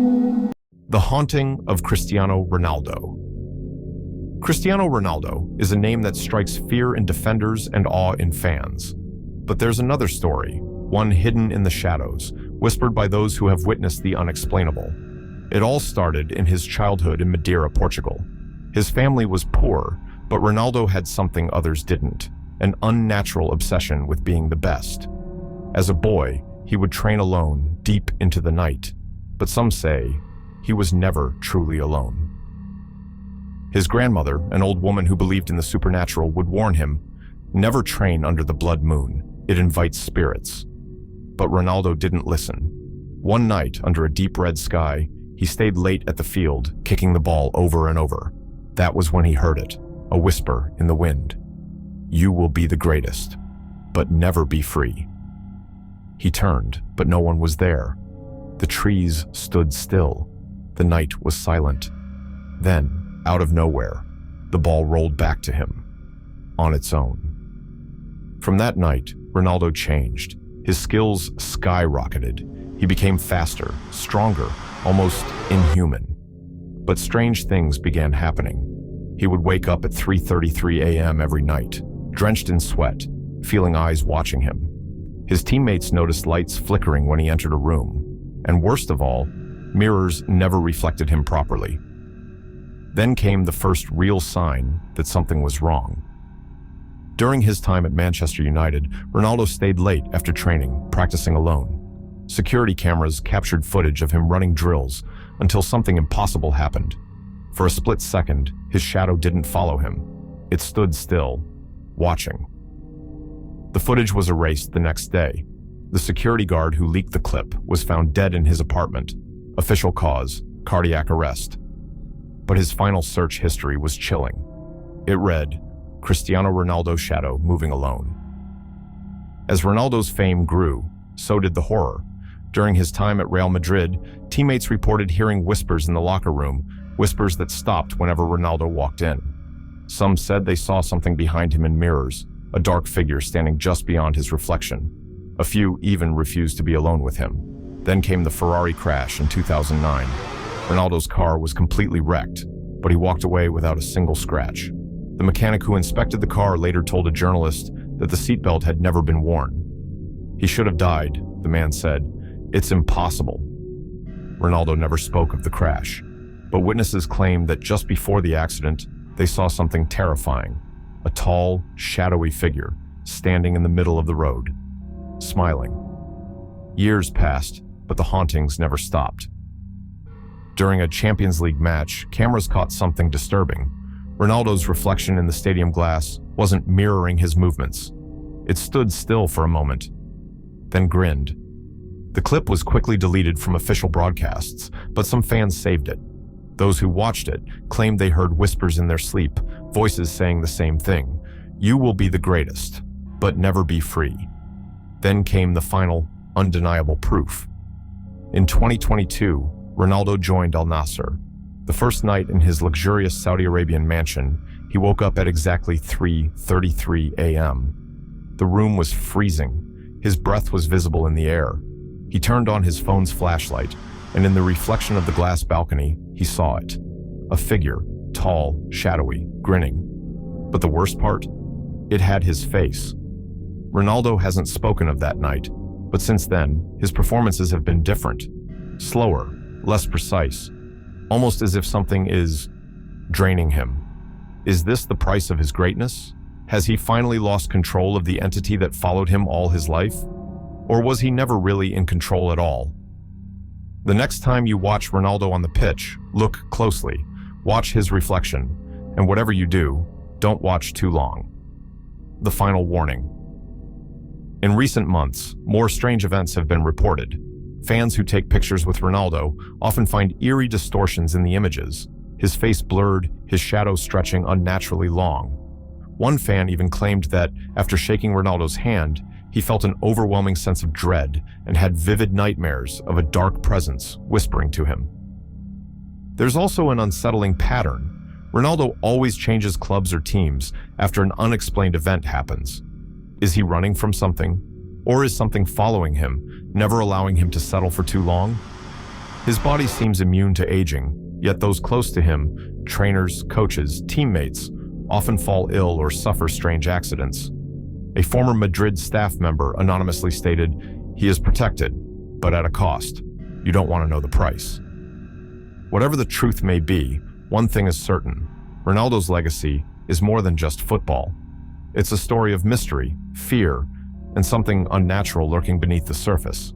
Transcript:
The haunting of Cristiano Ronaldo. Cristiano Ronaldo is a name that strikes fear in defenders and awe in fans. But there's another story, one hidden in the shadows, whispered by those who have witnessed the unexplainable. It all started in his childhood in Madeira, Portugal. His family was poor, but Ronaldo had something others didn't, an unnatural obsession with being the best. As a boy, he would train alone deep into the night, but some say he was never truly alone. His grandmother, an old woman who believed in the supernatural, would warn him, "Never train under the blood moon. It invites spirits." But Ronaldo didn't listen. One night, under a deep red sky, he stayed late at the field, kicking the ball over and over. That was when he heard it, a whisper in the wind. "You will be the greatest, but never be free." He turned, but no one was there. The trees stood still. The night was silent. Then, out of nowhere, the ball rolled back to him, on its own. From that night, Ronaldo changed. His skills skyrocketed. He became faster, stronger, almost inhuman. But strange things began happening. He would wake up at 3:33 a.m. every night, drenched in sweat, feeling eyes watching him. His teammates noticed lights flickering when he entered a room. And worst of all, mirrors never reflected him properly. Then came the first real sign that something was wrong. During his time at Manchester United, Ronaldo stayed late after training, practicing alone. Security cameras captured footage of him running drills until something impossible happened. For a split second, his shadow didn't follow him. It stood still, watching. The footage was erased the next day. The security guard who leaked the clip was found dead in his apartment. Official cause, cardiac arrest. But his final search history was chilling. It read, "Cristiano Ronaldo shadow moving alone." As Ronaldo's fame grew, so did the horror. During his time at Real Madrid, teammates reported hearing whispers in the locker room, whispers that stopped whenever Ronaldo walked in. Some said they saw something behind him in mirrors, a dark figure standing just beyond his reflection. A few even refused to be alone with him. Then came the Ferrari crash in 2009. Ronaldo's car was completely wrecked, but he walked away without a single scratch. The mechanic who inspected the car later told a journalist that the seatbelt had never been worn. "He should have died," the man said. "It's impossible." Ronaldo never spoke of the crash, but witnesses claimed that just before the accident, they saw something terrifying, a tall, shadowy figure standing in the middle of the road, smiling. Years passed, but the hauntings never stopped. During a Champions League match, cameras caught something disturbing. Ronaldo's reflection in the stadium glass wasn't mirroring his movements. It stood still for a moment, then grinned. The clip was quickly deleted from official broadcasts, but some fans saved it. Those who watched it claimed they heard whispers in their sleep, voices saying the same thing: "You will be the greatest, but never be free." Then came the final, undeniable proof. In 2022, Ronaldo joined Al Nassr. The first night in his luxurious Saudi Arabian mansion, he woke up at exactly 3:33 a.m. The room was freezing. His breath was visible in the air. He turned on his phone's flashlight, and in the reflection of the glass balcony, he saw it. A figure, tall, shadowy, grinning. But the worst part? It had his face. Ronaldo hasn't spoken of that night, but since then, his performances have been different. Slower, less precise, almost as if something is draining him. Is this the price of his greatness? Has he finally lost control of the entity that followed him all his life? Or was he never really in control at all? The next time you watch Ronaldo on the pitch, look closely, watch his reflection, and whatever you do, don't watch too long. The final warning. In recent months, more strange events have been reported. Fans who take pictures with Ronaldo often find eerie distortions in the images, his face blurred, his shadow stretching unnaturally long. One fan even claimed that, after shaking Ronaldo's hand, he felt an overwhelming sense of dread and had vivid nightmares of a dark presence whispering to him. There's also an unsettling pattern. Ronaldo always changes clubs or teams after an unexplained event happens. Is he running from something? Or is something following him, never allowing him to settle for too long? His body seems immune to aging, yet those close to him, trainers, coaches, teammates, often fall ill or suffer strange accidents. A former Madrid staff member anonymously stated, "He is protected, but at a cost. You don't want to know the price." Whatever the truth may be, one thing is certain: Ronaldo's legacy is more than just football. It's a story of mystery, fear, and something unnatural lurking beneath the surface.